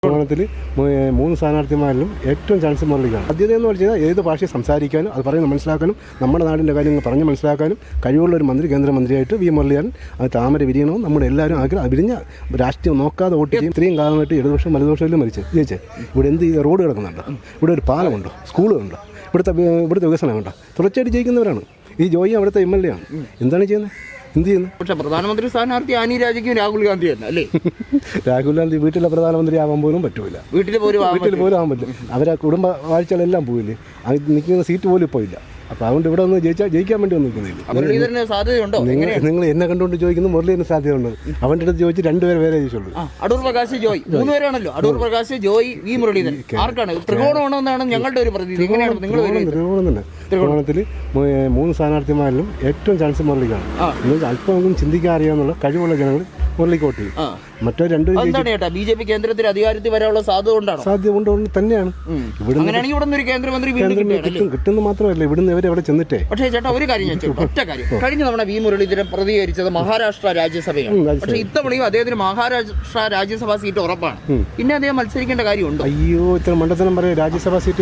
ത്തിൽ 3 സ്ഥാനാർത്ഥിമാരിലും ഏറ്റവും ചാൻസ് മുരളിക്കാണ്. സാധ്യത എന്ന് പറഞ്ഞാൽ ഏത് ഭാഷയെ സംസാരിക്കാനും അത് പറയുന്നത് മനസ്സിലാക്കാനും നമ്മുടെ നാടിൻ്റെ കാര്യങ്ങൾ പറഞ്ഞ് മനസ്സിലാക്കാനും കഴിവുള്ള ഒരു മന്ത്രി കേന്ദ്രമന്ത്രിയായിട്ട് വി മുരളീധരൻ അത് താമര വിരിയണമെന്ന് നമ്മുടെ എല്ലാവരും ആഗ്രഹം. വിരിഞ്ഞ രാഷ്ട്രീയം നോക്കാതെ വോട്ട് ചെയ്യും. ഇത്രയും കാലമായിട്ട് ഇടതുപക്ഷം വലതുപക്ഷത്തിലും മരിച്ചു ജയിച്ചേ. ഇവിടെ എന്ത് റോഡ് കിടക്കുന്നുണ്ട്, ഇവിടെ ഒരു പാലമുണ്ടോ, സ്കൂളുണ്ടോ, ഇവിടുത്തെ വികസനമുണ്ടോ? തുടർച്ചയായിട്ട് ജയിക്കുന്നവരാണ്. ഈ ജോയി അവിടുത്തെ MLA ആണ്. എന്താണ് ചെയ്യുന്നത്? എന്ത് ചെയ്യുന്നു? പക്ഷെ പ്രധാനമന്ത്രി സ്ഥാനാർത്ഥി ആനി രാജയ്ക്കും രാഹുൽ ഗാന്ധി തന്നെ അല്ലേ? രാഹുൽ ഗാന്ധി വീട്ടിലെ പ്രധാനമന്ത്രി ആവാൻ പോലും പറ്റൂല. വീട്ടിൽ പോലും ആവാൻ പറ്റില്ല. അവരെ കുടുംബ വാഴ്ചകളെല്ലാം പോയില്ലേ. അത് നിൽക്കുന്ന സീറ്റ് പോലും ഇപ്പോൾ ഇല്ല. അപ്പോൾ അതുകൊണ്ട് ഇവിടെ ഒന്ന് ജയിക്കാൻ വേണ്ടി ഒന്നും നിൽക്കുന്നില്ല. സാധ്യതയുണ്ടോ? നിങ്ങൾ എന്നെ കണ്ടുകൊണ്ട് ചോദിക്കുന്നു. മുരളീധരന് സാധ്യതയുണ്ട്. അവൻ്റെ അടുത്ത് ചോദിച്ച് 2 പേരെ ചോദിച്ചുള്ളൂ. അടൂർ പ്രകാശ് ജോയ് 3 പേരാണല്ലോ. അടൂർ പ്രകാശ് ജോയ് വി മുരളീധരൻ ആർക്കാണ്? ത്രികോണമെന്നാണ് ഞങ്ങളുടെ ഒരു പ്രതീതി. എങ്ങനെയാണ് നിങ്ങൾ? ത്രികോണത്തിൽ 3 സ്ഥാനാർത്ഥിമാരിലും ഏറ്റവും ചാൻസ് മുരളിക്കാണ്. അല്പമെങ്കിലും ചിന്തിക്കാൻ അറിയാവുന്ന കഴിവുള്ള ജനങ്ങൾ മുരളിക്ക് വോട്ട് ചെയ്യും. മറ്റോ 2 BJP കേന്ദ്രത്തിൽ അധികാരത്തിൽ വരാനുള്ള സാധ്യത ഉണ്ടാണ്. സാധ്യത കൊണ്ട് തന്നെയാണ്. ഇവിടെ കേന്ദ്രമന്ത്രി കിട്ടുന്ന മാത്രമല്ല ഇവിടുന്ന് എവിടെ ചെന്നിട്ടേ. പക്ഷേ ചേട്ടാ ഒരു കാര്യം ഒറ്റ കാര്യം, കഴിഞ്ഞ തവണ വി മുരളീധരൻ പ്രതികരിച്ചത് മഹാരാഷ്ട്ര രാജ്യസഭയാണ്. പക്ഷേ ഇത്തവണയും അദ്ദേഹത്തിന് മഹാരാഷ്ട്ര രാജ്യസഭാ സീറ്റ് ഉറപ്പാണ്. പിന്നെ അദ്ദേഹം മത്സരിക്കേണ്ട കാര്യമുണ്ടോ? അയ്യോ, ഇത്ര മണ്ടത്തരം പറയാം. രാജ്യസഭാ സീറ്റ്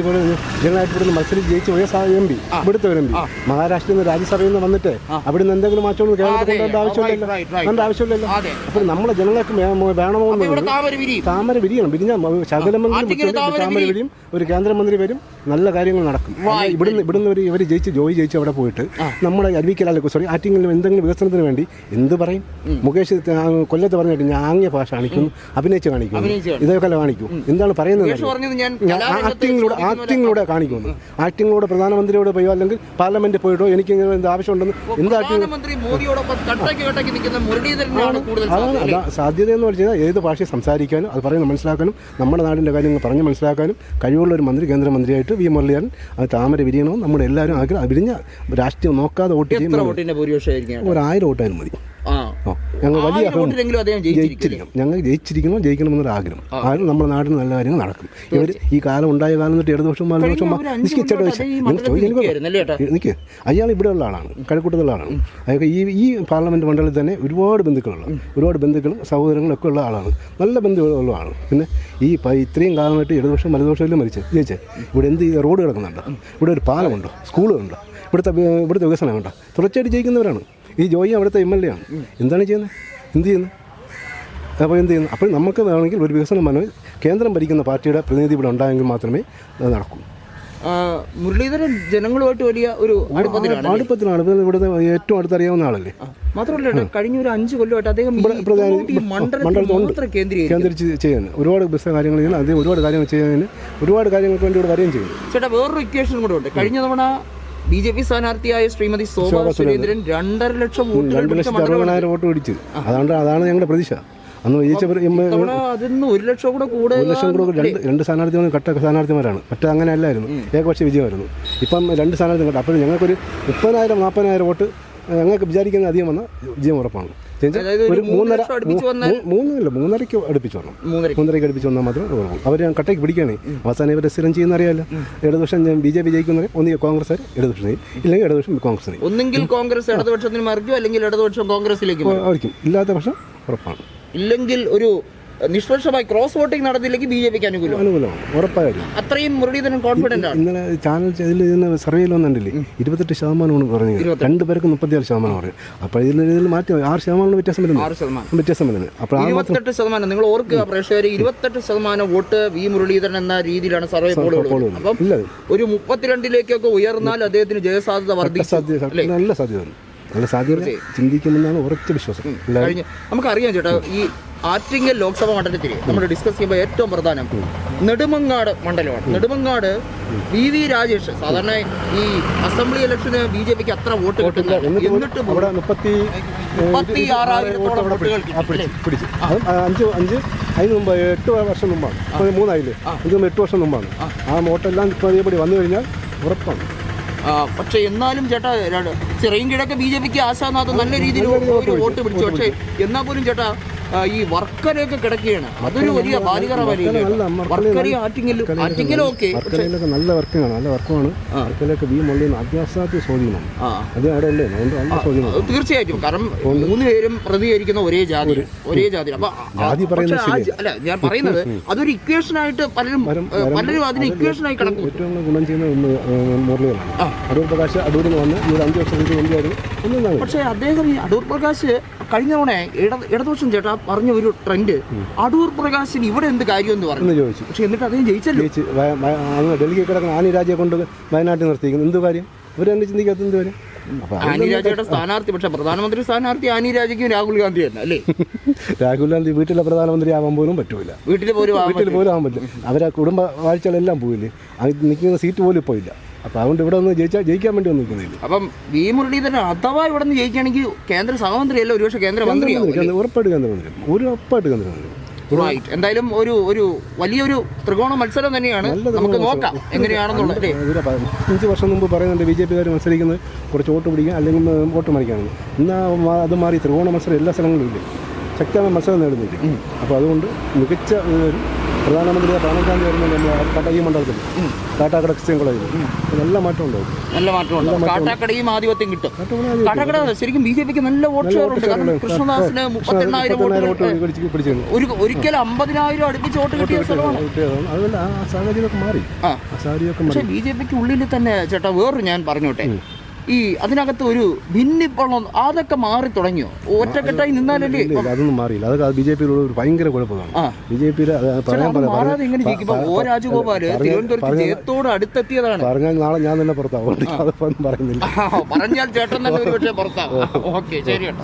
ജനങ്ങളായിട്ട് ഇവിടുന്ന് മത്സരിച്ച് ജയിച്ച് പോയ MP ഇവിടുത്തെ ഒരു MP മഹാരാഷ്ട്രയിൽ നിന്ന് രാജ്യസഭയിൽ നിന്ന് വന്നിട്ട് അവിടുന്ന് എന്തെങ്കിലും മാറ്റം കേരളത്തിൽ കൊണ്ടുവരേണ്ട ആവശ്യമില്ലല്ലോ. അപ്പോൾ നമ്മളെ ജനങ്ങൾക്ക് വേണമെന്ന് താമര വിരിയണം. വിരിഞ്ഞ ശകലമെങ്കിലും താമര വിരിയും. ഒരു കേന്ദ്രമന്ത്രി വരും, നല്ല കാര്യങ്ങൾ നടക്കും. ഇവിടുന്ന് ഇവർ ജയിച്ച് അവിടെ പോയിട്ട് നമ്മുടെ ആറ്റിങ്ങലിലും എന്തെങ്കിലും വികസനത്തിന് വേണ്ടി എന്ത് പറയും? മുകേഷ് കൊല്ലത്ത് പറഞ്ഞിട്ട് ഞാൻ ആംഗ്യ ഭാഷ കാണിക്കുന്നു, അഭിനയിച്ച് കാണിക്കുന്നു, ഇതൊക്കെ കാണിക്കും. എന്താണ് പറയുന്നത്? ആക്ടിങ്ങിലൂടെ കാണിക്കുന്നു. ആക്ടിങ്ങിലൂടെ പ്രധാനമന്ത്രിയോട് പോയോ അല്ലെങ്കിൽ പാർലമെന്റിൽ പോയിട്ടോ എനിക്ക് എന്ത് ആവശ്യമുണ്ടെന്ന് സാധ്യത എന്ന് പറഞ്ഞാൽ ഏത് ഭാഷയെ സംസാരിക്കാനും അത് പറയുന്നത് മനസ്സിലാക്കാനും നമ്മുടെ നാടിൻ്റെ കാര്യങ്ങൾ പറഞ്ഞ് മനസ്സിലാക്കാനും കഴിവുള്ള ഒരു മന്ത്രി കേന്ദ്രമന്ത്രിയായിട്ട് വി മുരളീധരൻ അത് താമര വിരിയണമെന്ന് നമ്മുടെ എല്ലാവരും ആഗ്രഹം. വിരിഞ്ഞ രാഷ്ട്രീയം നോക്കാതെ വോട്ട് ചെയ്യും. 1000 വോട്ടായാലും മതി. ഞങ്ങൾ വലിയ ഞങ്ങൾ ജയിക്കണമെന്നൊരു ആഗ്രഹം. ആരും നമ്മുടെ നാടിന് നല്ല കാര്യങ്ങൾ നടക്കും. ഇവർ ഈ കാലം ഉണ്ടായ കാലം തൊട്ട് ഇടതുപക്ഷം നിൽക്കുക. അയാൾ ഇവിടെയുള്ള ആളാണ്, കഴക്കൂട്ടത്തുള്ള ആളാണ്. അതൊക്കെ ഈ പാർലമെൻറ്റ് മണ്ഡലത്തിൽ തന്നെ ഒരുപാട് ബന്ധുക്കളും സഹോദരങ്ങളും ഒക്കെ ഉള്ള ആളാണ്. നല്ല ബന്ധുക്കളുള്ള ആളാണ്. പിന്നെ ഇത്രയും കാലമായിട്ട് ഇടതുപക്ഷം വലതുപക്ഷത്തിലും മരിച്ചു. ഇവിടെ എന്ത് റോഡ് കിടക്കുന്നുണ്ട്, ഇവിടെ ഒരു പാലമുണ്ടോ, സ്കൂളുണ്ടോ, ഇവിടുത്തെ വികസനമുണ്ടോ? തുടർച്ചയായിട്ട് ജയിക്കുന്നവരാണ്. ഈ ജോയി അവിടുത്തെ MLA ആണ്. എന്താണ് ചെയ്യുന്നത്? എന്ത് ചെയ്യുന്നു? അപ്പോൾ നമുക്ക് വേണമെങ്കിൽ ഒരു വികസനം വന്നാൽ കേന്ദ്രം ഭരിക്കുന്ന പാർട്ടിയുടെ പ്രതിനിധി ഇവിടെ ഉണ്ടായെങ്കിൽ മാത്രമേ അത് നടക്കൂ. മുരളീധരൻ ജനങ്ങളുമായിട്ട് വലിയ ഒരു അടുപ്പത്തിലാണ്. ഇവിടുത്തെ ഏറ്റവും അടുത്തറിയാവുന്ന ആളല്ലേ. മാത്രമല്ല കഴിഞ്ഞ ഒരു 5 കൊല്ലമായിട്ട് അദ്ദേഹം മണ്ഡലത്തിൽ കേന്ദ്രീകരിച്ച് ചെയ്യാൻ ഒരുപാട് ബിസിനസ് കാര്യങ്ങൾ ചെയ്യാൻ, അദ്ദേഹം ഒരുപാട് കാര്യങ്ങൾ ചെയ്യാൻ ഒരുപാട് കാര്യങ്ങൾക്ക് വേണ്ടി ഇവിടെ വരികയും ചെയ്യും. ചേട്ടാ വേറൊരു ഇക്വേഷൻ കൂടെ ഉണ്ട്. കഴിഞ്ഞ തവണ BJP സ്ഥാനാർത്ഥിയായ ശ്രീമതി ശോഭാ സുരേന്ദ്രൻ 2.5 ലക്ഷം വോട്ട് 2,60,000 വോട്ട് പിടിച്ചു. അതാണ് ഞങ്ങളുടെ പ്രതീക്ഷ. അന്ന് വിജയിച്ചവർ 1 ലക്ഷം കൂടെ 2 സ്ഥാനാർത്ഥികളും കട്ട സ്ഥാനാർത്ഥിമാരാണ്. മറ്റേ അങ്ങനെ അല്ലായിരുന്നു, ഏകപക്ഷ വിജയമായിരുന്നു. ഇപ്പം 2 സ്ഥാനാർത്ഥി കട്ട. അപ്പോൾ ഞങ്ങൾക്കൊരു 30,000-40,000 വോട്ട് ഞങ്ങൾക്ക് വിചാരിക്കുന്ന അധികം വന്ന വിജയം ഉറപ്പാണ്. ഒരു 3.5 അടുപ്പിച്ച് വരണം. 3.5 അടുപ്പിച്ച് വന്നാൽ മാത്രമേ ഉറപ്പും. അവർ കട്ടയ്ക്ക് പിടിക്കുകയാണ്. അവസാനം ഇവരെ സ്ഥിരം ചെയ്യുന്ന അറിയാമല്ലോ. ഇടതുപക്ഷം BJP ജയിക്കുന്നവരെ ഒന്നുകിൽ കോൺഗ്രസ് ഇടതുപക്ഷം ഇല്ലെങ്കിൽ ഇടതുപക്ഷം കോൺഗ്രസ്. ഒന്നെങ്കിൽ കോൺഗ്രസ് ഇടതുപക്ഷത്തിന് മറിക്കും, അല്ലെങ്കിൽ ഇടതുപക്ഷം കോൺഗ്രസിലേക്ക് ആയിരിക്കും. ഇല്ലാത്ത പക്ഷം ഉറപ്പാണ്. ഇല്ലെങ്കിൽ ഒരു നിഷ്പക്ഷമായി ക്രോസ് വോട്ടിംഗ് നടന്നില്ലെങ്കിൽ BJPക്ക് അനുകൂലമാണ് ഉറപ്പായിരുന്നു. അത്രയും മുരളീധരൻ കോൺഫിഡന്റ് ആണ്. ഇന്നലെ ചാനൽ സർവേയിൽ വന്നിട്ടില്ലേ 28% പറഞ്ഞത്. 2 പേർക്ക് 36% പറയും. അപ്പോൾ ഇതിൽ മാറ്റം 6% വ്യത്യാസം വരുന്നത്. അപ്പോൾ 28%. നിങ്ങൾ ഓർക്കുക പ്രേക്ഷകർ, 28% വോട്ട് വി മുരളീധരൻ എന്ന രീതിയിലാണ് സർവേ പോളുകൾ. അപ്പം ഒരു 32-ലേക്കൊക്കെ ഉയർന്നാൽ അദ്ദേഹത്തിന് ജയസാധ്യത വർദ്ധിക്കും. നല്ല സാധ്യത ചിന്തിക്കുമെന്നാണ് ഉറച്ച വിശ്വാസം. നമുക്കറിയാം ചേട്ടാ, ഈ ആറ്റിങ്ങൽ ലോക്സഭാ മണ്ഡലത്തിൽ നമ്മൾ ഡിസ്കസ് ചെയ്യുമ്പോൾ ഏറ്റവും പ്രധാനം നെടുമങ്ങാട് മണ്ഡലമാണ്. നെടുമങ്ങാട് VV രാജേഷ് സാധാരണ ഈ അസംബ്ലി ഇലക്ഷന് BJPക്ക് അത്ര വോട്ട് കിട്ടുന്നില്ല. എന്നിട്ട് 36,000 വോട്ടുകൾ പിടിച്ചു. അതിന് മുമ്പ് 8 വർഷം മുമ്പാണ്. 3 ആയില്ലേ, 8 വർഷം മുമ്പാണ്. ആ വോട്ടെല്ലാം ഇപ്പോൾ വന്നു കഴിഞ്ഞാൽ ഉറപ്പാണ്. പക്ഷെ എന്നാലും ചേട്ടാ ചിറയും കിഴക്ക് BJPക്ക് ആശാനാഥ് നല്ല രീതിയിൽ ഒരു വോട്ട് പിടിച്ചു. പക്ഷേ എന്നാൽ പോലും ചേട്ടാ ഈ വർക്കലയൊക്കെ കിടക്കുകയാണ്. അതൊരു വലിയ ബാലികറ വർക്കലയും ആറ്റിങ്ങലും ഒക്കെ വർക്കലയിലൊക്കെ നല്ല വർക്കാണ്, നല്ല വർക്കുമാണ്. വർക്കലൊക്കെ വി മുള്ളിൽ അത്യാവശ്യമായിട്ട് സ്വാധീനം അത് അവിടെ അല്ലേ, അതുകൊണ്ട് നല്ല സ്വാധീനം തീർച്ചയായിട്ടും. കാരണം 3 പേരും പ്രതികരിക്കുന്ന ഒരേ ജാതി. അപ്പൊ ജാതി പറയുന്നത് അല്ല, ഞാൻ പറയുന്നത് അതൊരു ഇക്വേഷനായിട്ട് പലരും അതിന് ഇക്വേഷനായി കിടക്കും. ഏറ്റവും ഗുണം ചെയ്യുന്ന മുരളികളാണ്. അടൂർ പ്രകാശ് അടൂരിൽ വന്ന് ഈ 5 വർഷം മന്ത്രിയായിരുന്നു ഒന്നാണ്. പക്ഷേ അദ്ദേഹം ഈ അടൂർ പ്രകാശ് കഴിഞ്ഞ തവണ ഇടതുപക്ഷം ചേട്ടാ പറഞ്ഞ ഒരു ട്രെൻഡ്, അടൂർ പ്രകാശിന് ഇവിടെ എന്ത് കാര്യം എന്ന് പറഞ്ഞു ചോദിച്ചു. പക്ഷെ എന്നിട്ട് അദ്ദേഹം ജയിച്ചല്ലോ. ഡൽഹി കിടക്കുന്ന ആനി രാജയെ കൊണ്ട് വയനാട്ടിൽ നിർത്തിയിരിക്കുന്നു. എന്ത് കാര്യം ഇവരെന്നെ ചിന്തിക്കാത്ത എന്ത് കാര്യം? ആനി രാജയുടെ സ്ഥാനാർത്ഥി, പക്ഷെ പ്രധാനമന്ത്രി സ്ഥാനാർത്ഥി ആനി രാജയ്ക്കും രാഹുൽ ഗാന്ധി തന്നെ അല്ലേ? രാഹുൽ ഗാന്ധി വീട്ടിലെ പ്രധാനമന്ത്രി ആവാൻ പോലും പറ്റൂല, വീട്ടിൽ പോലും ആവാൻ പറ്റില്ല. അവരെ കുടുംബ വാഴ്ചകളെല്ലാം പോയില്ലേ, നിൽക്കുന്ന സീറ്റ് പോലും ഇപ്പോൾ ഇല്ല. അപ്പൊ അതുകൊണ്ട് ഇവിടെ ഒന്ന് ജയിക്കാൻ വേണ്ടി ഒന്നും നിൽക്കുന്നില്ല. അപ്പം വി മുരളീധരൻ അഥവാ ഇവിടെ നിന്ന് ജയിക്കുകയാണെങ്കിൽ കേന്ദ്ര സഹമന്ത്രി അല്ല, ഒരുപക്ഷെ കേന്ദ്രമന്ത്രി ഉറപ്പായിട്ട് കേന്ദ്രമന്ത്രി, ഉറപ്പായിട്ട് കേന്ദ്രമന്ത്രി. എന്തായാലും ഒരു വലിയൊരു ത്രികോണ മത്സരം തന്നെയാണ്. നമുക്ക് നോക്കാം എങ്ങനെയാണെന്നുള്ളത്. 5 വർഷം മുമ്പ് പറയുന്നുണ്ട് BJP-കാർ മത്സരിക്കുന്നത് കുറച്ച് വോട്ട് പിടിക്കാൻ അല്ലെങ്കിൽ വോട്ട് മറിക്കാനാണ്. എന്നാൽ അത് മാറി ത്രികോണ മത്സരം എല്ലാ സ്ഥലങ്ങളിലും ഇല്ല, ശക്തമായ മത്സരം നേടുന്നില്ല. അപ്പോൾ അതുകൊണ്ട് മികച്ച ഒരു പ്രധാനമന്ത്രി പ്രണബ് ഗാന്ധി വരുന്ന ഈ മണ്ഡലത്തിൽ കാട്ടാക്കട ക്രിസ്ത്യൻ കോളേജിൽ നല്ല മാറ്റം ഉണ്ടാവും. നല്ല മാറ്റം കാട്ടാക്കടയും ആധിപത്യം കിട്ടും. കാട്ടാക്കട ശരിക്കും BJP-ക്ക് നല്ല വോട്ട് ഷെയറുണ്ട്. കൃഷ്ണദാസിന് 38,000 വോട്ട്, ഒരിക്കലും 50,000 അടുപ്പിച്ച് വോട്ട് കിട്ടിയ സ്ഥലമാണ്. അതുകൊണ്ട് ആ സാഹചര്യമൊക്കെ മാറി. പക്ഷേ BJP-ക്ക് ഉള്ളിൽ തന്നെ ചേട്ടാ വേറൊരു ഞാൻ പറഞ്ഞോട്ടെ, ഈ അതിനകത്ത് ഒരു ഭിന്നിപ്പുള്ള അതൊക്കെ മാറി തുടങ്ങിയോ? ഒറ്റക്കെട്ടായി നിന്നാലല്ലേ? അതൊന്നും മാറിയില്ല. അതൊക്കെ BJP ഒരു ഭയങ്കര കുഴപ്പമാണ്. BJP-യിലെ മാറാതെ എങ്ങനെ ജയിക്കും? O രാജഗോപാല് തിരുവനന്തപുരത്ത് ജയത്തോട് അടുത്തെത്തിയതാണ്. പറഞ്ഞാൽ നാളെ ഞാൻ തന്നെ പുറത്താവും, അതൊന്നും പറയുന്നില്ല. പറഞ്ഞാൽ ചേട്ടൻ തന്നെ ഒരു പക്ഷേ പുറത്താവും. ഓക്കെ, ശരിയാണ്.